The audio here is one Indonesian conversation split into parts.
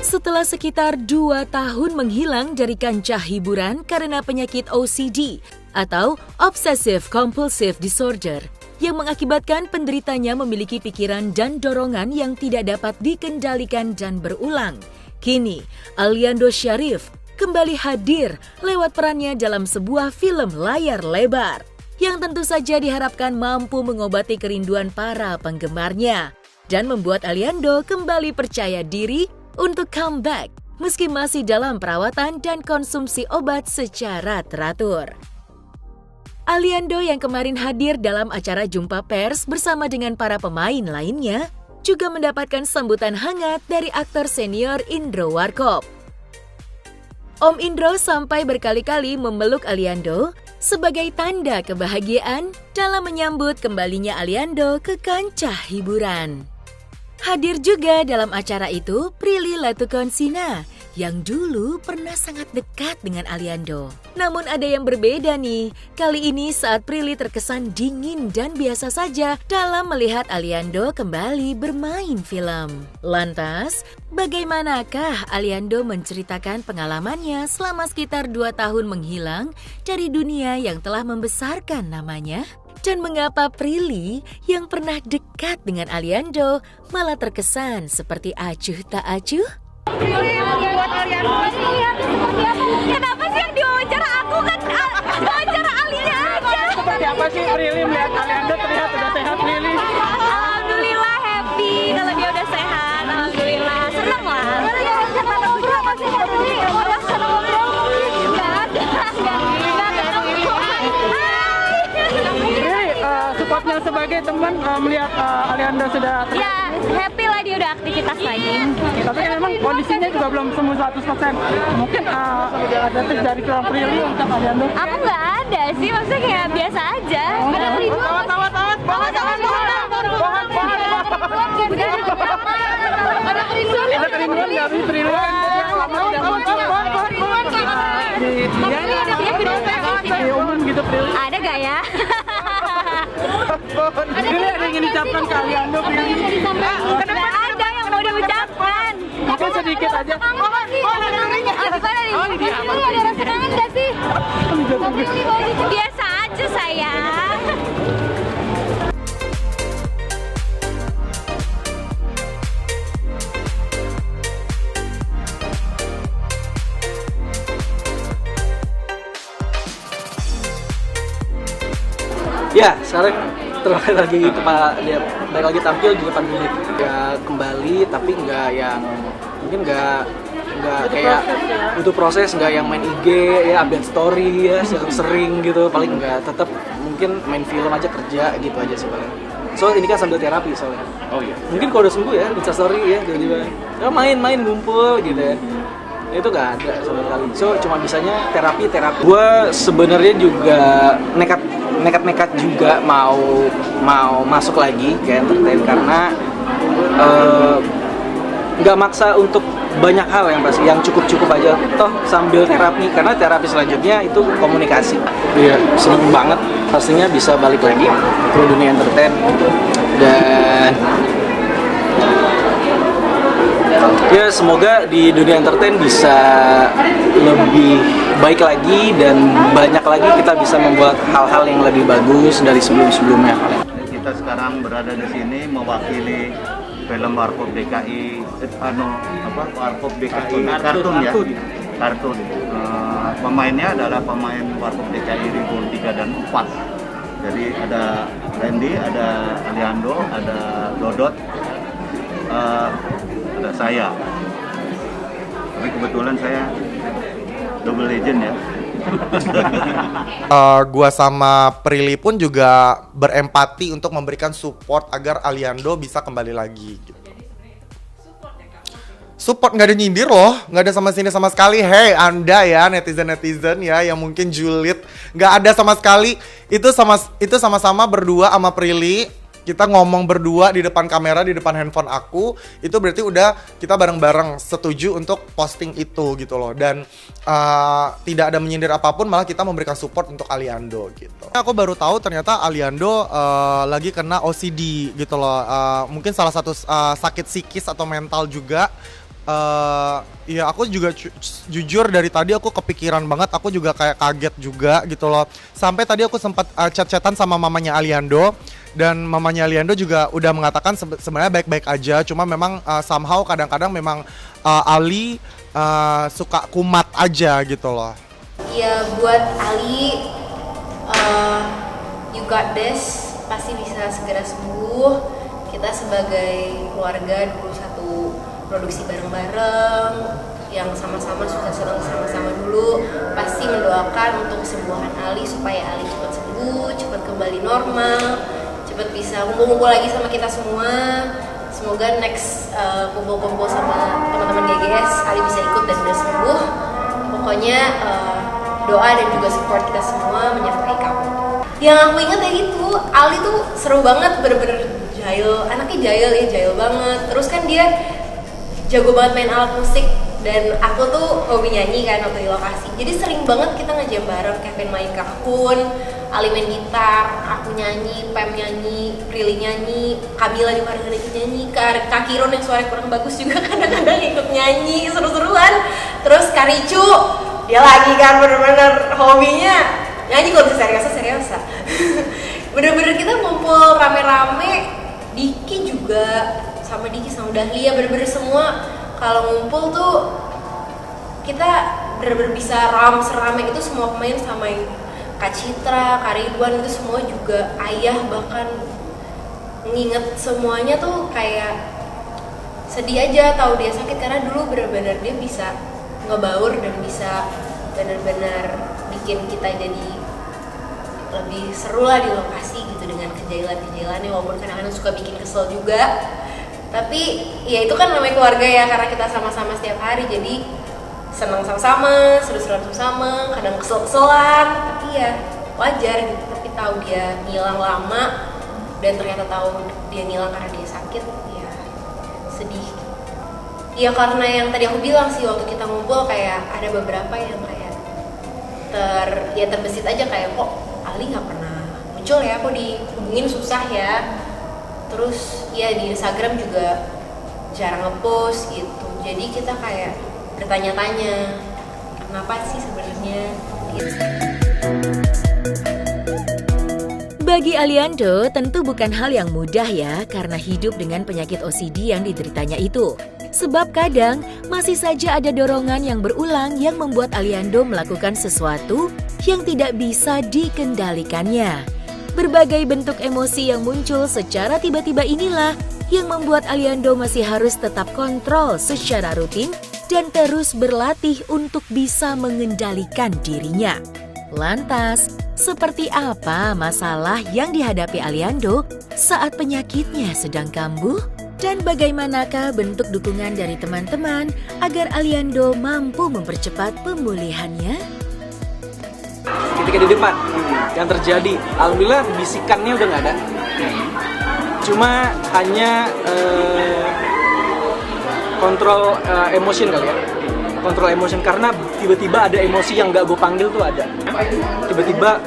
Setelah sekitar 2 tahun menghilang dari kancah hiburan karena penyakit OCD atau Obsessive Compulsive Disorder yang mengakibatkan penderitanya memiliki pikiran dan dorongan yang tidak dapat dikendalikan dan berulang. Kini, Aliando Syarif kembali hadir lewat perannya dalam sebuah film layar lebar yang tentu saja diharapkan mampu mengobati kerinduan para penggemarnya dan membuat Aliando kembali percaya diri untuk comeback meski masih dalam perawatan dan konsumsi obat secara teratur. Aliando yang kemarin hadir dalam acara jumpa pers bersama dengan para pemain lainnya juga mendapatkan sambutan hangat dari aktor senior Indro Warkop. Om Indro sampai berkali-kali memeluk Aliando sebagai tanda kebahagiaan dalam menyambut kembalinya Aliando ke kancah hiburan. Hadir juga dalam acara itu Prilly Latuconsina yang dulu pernah sangat dekat dengan Aliando. Namun ada yang berbeda nih, kali ini saat Prilly terkesan dingin dan biasa saja dalam melihat Aliando kembali bermain film. Lantas, bagaimanakah Aliando menceritakan pengalamannya selama sekitar 2 tahun menghilang dari dunia yang telah membesarkan namanya? Dan mengapa Prilly yang pernah dekat dengan Aliando malah terkesan seperti acuh tak acuh? Kenapa sih yang diwawancara aku kan wawancara Alinya aja? Seperti apa sih Prilly melihat Aliando terlihat sudah sehat Prilly? Alhamdulillah happy kalau dia udah sehat, alhamdulillah seneng lah. Supportnya sebagai teman melihat Aliando sudah Ya happy lah dia udah aktivitas lagi. tapi kan memang kondisinya juga belum sembuh 100%. Mungkin ada tips dari seorang Prilly untuk Aliando? Aku nggak ada sih, maksudnya kayak biasa aja. Ada keribuan. Ada kerinduan nggak sih Prilly? Di umum gitu Prilly. Ada gak ya? Prilly ada yang ingin diucapkan ke Aliando Prilly? Nggak ada yang mau diucapkan. Mungkin sedikit aja. Gimana nih? Ada rasa kangen gak sih? Biasa aja sayang. Ya, sekarang terakhir lagi itu Pak, dia balik lagi tampil di depan publik. Ya kembali, tapi nggak yang mungkin nggak kayak butuh proses, nggak yang main IG ya, update story ya sering gitu, paling nggak, tetap mungkin main film aja, kerja gitu aja sih paling. So ini kan sambil terapi soalnya. Oh iya. Mungkin kalau udah sembuh ya, Insta story ya, tiba-tiba ya main ngumpul gitu ya. Itu nggak ada sama sekali. So cuma bisanya terapi. Gue sebenarnya juga nekat juga mau masuk lagi ke entertain karena nggak maksa untuk banyak hal yang pasti, yang cukup aja toh sambil terapi, karena terapi selanjutnya itu komunikasi. Iya, seneng banget pastinya bisa balik lagi ke dunia entertain dan ya semoga di dunia entertain bisa lebih baik lagi dan banyak lagi kita bisa membuat hal-hal yang lebih bagus dari sebelum-sebelumnya. Kita sekarang berada di sini mewakili film Warkop DKI, Warkop DKI kartun ya, kartun. Pemainnya adalah pemain Warkop DKI Ribu 3 dan 4. Jadi ada Randy, ada Aliando, ada Dodot, ada saya. Tapi kebetulan saya double legend ya. Gua sama Prilly pun juga berempati untuk memberikan support agar Aliando bisa kembali lagi gitu. Support, nggak ada nyindir loh, nggak ada sama sini sama sekali. Hey Anda ya netizen ya yang mungkin julid, nggak ada sama sekali. Itu sama-sama berdua sama Prilly kita ngomong berdua di depan kamera, di depan handphone aku, itu berarti udah kita bareng-bareng setuju untuk posting itu gitu loh. Dan tidak ada menyindir apapun, malah kita memberikan support untuk Aliando gitu. Aku baru tahu ternyata Aliando lagi kena OCD gitu loh. Mungkin salah satu sakit psikis atau mental juga. Ya aku juga jujur dari tadi aku kepikiran banget, aku juga kayak kaget juga gitu loh. Sampai tadi aku sempat chat-chatan sama mamanya Aliando, dan mamanya Aliando juga udah mengatakan sebenarnya baik-baik aja, cuma memang somehow kadang-kadang memang Ali suka kumat aja gitu loh. Ya buat Ali, you got this, pasti bisa segera sembuh. Kita sebagai keluarga dulu satu produksi bareng-bareng, yang sama-sama sudah senang sama-sama dulu, pasti mendoakan untuk kesembuhan Ali supaya Ali cepat sembuh, cepat kembali normal, cepat bisa ngumpul-ngumpul lagi sama kita semua. Semoga next kumpul-kumpul sama teman-teman GGS Ali bisa ikut dan udah sembuh. Pokoknya doa dan juga support kita semua menyertai kamu. Yang aku ingat ya gitu, Ali tuh seru banget, bener-bener jahil, anaknya jahil banget. Terus kan dia jago banget main alat musik, dan aku tuh hobi nyanyi kan waktu di lokasi. Jadi sering banget kita ngejam bareng, Kevin main kahun, Ali main gitar, aku nyanyi, Pem nyanyi, Prilly nyanyi, Kamila juga kadang-kadang nyanyi, Kak Kiron yang suara kurang bagus juga kadang-kadang ikut nyanyi, seru-seruan. Terus Karicu, dia lagi kan bener-bener hobinya nyanyi, kalau bisa seriosa. Bener-bener kita ngumpul rame-rame, Diki juga, sama Diki sama Dahlia, bener-bener semua kalau ngumpul tuh kita bener-bener bisa serame itu, semua pemain sama Kak Citra, Kak Ridwan itu semua juga, ayah bahkan nginget semuanya tuh kayak sedih aja tahu dia sakit, karena dulu bener-bener dia bisa ngebaur dan bisa bener-bener bikin kita jadi lebih seru lah di lokasi gitu dengan kejailan-kejailannya, walaupun kadang-kadang suka bikin kesel juga. Tapi ya itu kan namanya keluarga ya, karena kita sama-sama setiap hari, jadi senang sama-sama, seru-seruan sama-sama, kadang kesel-keselan, tapi ya wajar gitu. Tapi tahu dia ngilang lama dan ternyata tahu dia ngilang karena dia sakit, ya sedih. Ya karena yang tadi aku bilang sih, waktu kita ngumpul kayak ada beberapa yang kayak terbesit aja, kayak kok Ali nggak pernah muncul ya, kok dihubungin susah ya. Terus ya di Instagram juga jarang ngepost gitu. Jadi kita kayak bertanya-tanya, kenapa sih sebenarnya gitu. Bagi Aliando tentu bukan hal yang mudah ya, karena hidup dengan penyakit OCD yang dideritanya itu. Sebab kadang masih saja ada dorongan yang berulang yang membuat Aliando melakukan sesuatu yang tidak bisa dikendalikannya. Berbagai bentuk emosi yang muncul secara tiba-tiba inilah yang membuat Aliando masih harus tetap kontrol secara rutin dan terus berlatih untuk bisa mengendalikan dirinya. Lantas, seperti apa masalah yang dihadapi Aliando saat penyakitnya sedang kambuh? Dan bagaimanakah bentuk dukungan dari teman-teman agar Aliando mampu mempercepat pemulihannya? Ketika di depan yang terjadi, alhamdulillah bisikannya udah nggak ada, cuma hanya kontrol emotion kali ya, kontrol emotion, karena tiba-tiba ada emosi yang nggak gue panggil tuh ada. Tiba-tiba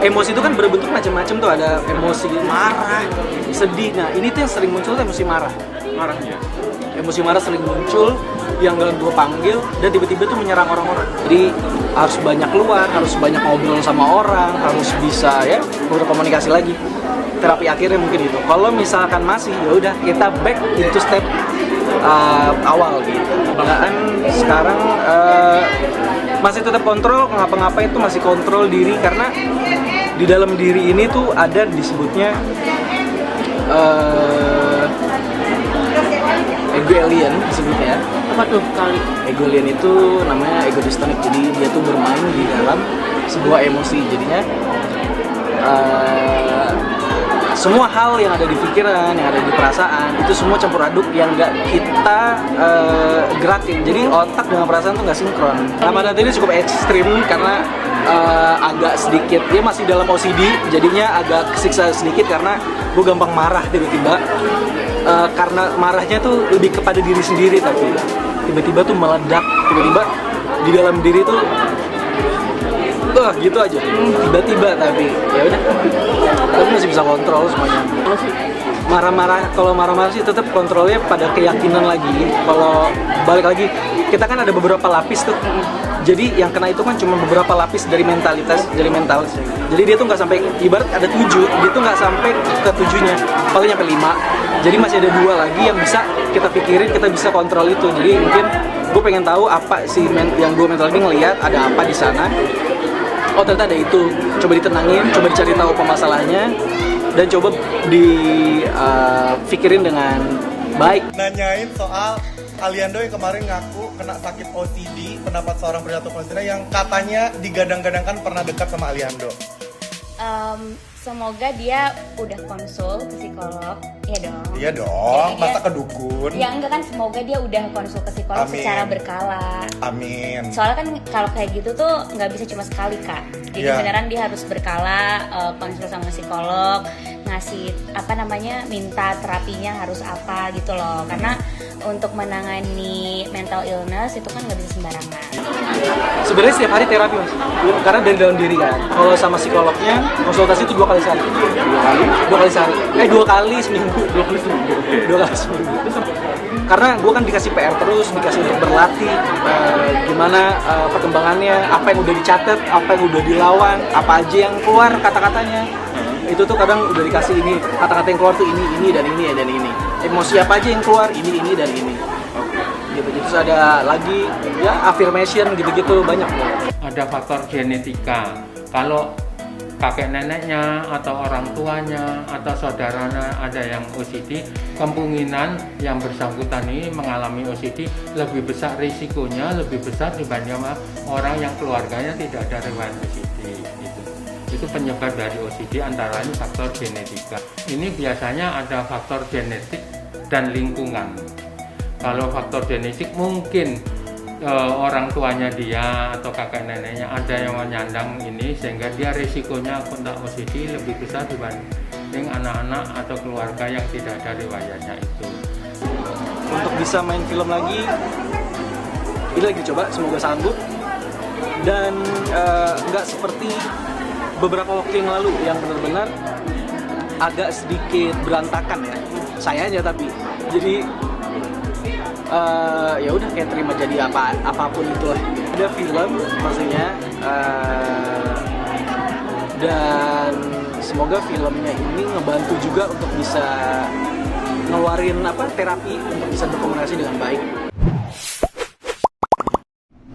emosi itu kan berbentuk macam-macam tuh, ada emosi marah, sedih. Nah ini tuh yang sering muncul tuh emosi marah. Emosi marah sering muncul yang gak gue panggil dan tiba-tiba tuh menyerang orang-orang. Jadi harus banyak keluar, harus banyak ngobrol sama orang, harus bisa ya berkomunikasi lagi. Terapi akhirnya mungkin itu. Kalau misalkan masih, ya udah kita back into step awal gitu. Bahkan sekarang masih tetap kontrol, ngapa-ngapain itu masih kontrol diri, karena di dalam diri ini tuh ada disebutnya ego alien disebutnya. Apa tuh kali? Ego alien itu namanya ego dystonik. Jadi dia tuh bermain di dalam sebuah emosi. Jadinya semua hal yang ada di pikiran, yang ada di perasaan, itu semua campur aduk yang nggak kita gerakin. Jadi otak dengan perasaan tuh nggak sinkron. Ramadan ini cukup ekstrim karena agak sedikit, dia masih dalam OCD, jadinya agak kesiksa sedikit karena gue gampang marah tiba-tiba. Karena marahnya tuh lebih kepada diri sendiri, tapi tiba-tiba tuh meledak, tiba-tiba di dalam diri tuh gitu aja, tiba-tiba. Tapi ya udah, tapi masih bisa kontrol semuanya. Kalau marah-marah sih tetap kontrolnya pada keyakinan lagi. Kalau balik lagi, kita kan ada beberapa lapis tuh. Jadi yang kena itu kan cuma beberapa lapis dari mental. Jadi dia tuh nggak sampai, ibarat ada 7, dia tuh nggak sampai ke 7-nya, paling nyampe 5. Jadi masih ada 2 lagi yang bisa kita pikirin, kita bisa kontrol itu. Jadi mungkin gue pengen tahu apa sih yang 2 mental ini ngelihat ada apa di sana. Oh ternyata ada itu. Coba ditenangin, coba dicari tahu apa masalahnya, dan coba dipikirin dengan baik. Nanyain soal Aliando yang kemarin ngaku kena sakit OCD, pendapat seorang pria Palestina yang katanya digadang-gadangkan pernah dekat sama Aliando. Semoga dia udah konsul ke psikolog, ya dong. Iya dong, Jadi masa ke dukun? Ya enggak kan, semoga dia udah konsul ke psikolog secara berkala. Amin. Soalnya kan kalau kayak gitu tuh nggak bisa cuma sekali, Kak. Jadi beneran dia harus berkala konsul sama psikolog, ngasih minta terapinya harus apa gitu loh. Karena untuk menangani mental illness itu kan nggak bisa sembarangan. Sebenarnya setiap hari terapi, Mas, karena dari dalam diri kan. Kalau sama psikolognya konsultasi itu 2 kali sehari. 2 kali sehari. 2 kali seminggu. 2 kali seminggu. Karena gue kan dikasih PR terus, dikasih untuk berlatih, gimana perkembangannya, apa yang udah dicatat, apa yang udah dilawan, apa aja yang keluar kata-katanya. Itu tuh kadang udah dikasih ini, kata-kata yang keluar tuh ini dan ini dan ini. Emosi apa aja yang keluar, ini dan ini. Gitu. Terus ada lagi ya affirmation gitu-gitu, banyak. Ada faktor genetika. Kalau kakek neneknya atau orang tuanya atau saudaranya ada yang OCD, kemungkinan yang bersangkutan ini mengalami OCD lebih besar, risikonya lebih besar dibanding orang yang keluarganya tidak ada riwayat OCD. Itu penyebab dari OCD, antara lain faktor genetika. Ini biasanya ada faktor genetik dan lingkungan. Kalau faktor genetik mungkin orang tuanya dia atau kakek neneknya ada yang menyandang ini, sehingga dia risikonya kena OCD lebih besar dibanding anak-anak atau keluarga yang tidak ada riwayatnya itu. Untuk bisa main film lagi, ini lagi dicoba, semoga sanggup. Dan nggak seperti beberapa waktu yang lalu yang benar-benar agak sedikit berantakan ya, sayanya. Tapi jadi ya udah kayak terima jadi apapun itulah. Ada film pastinya, dan semoga filmnya ini ngebantu juga untuk bisa ngeluarin terapi untuk bisa berkomunikasi dengan baik.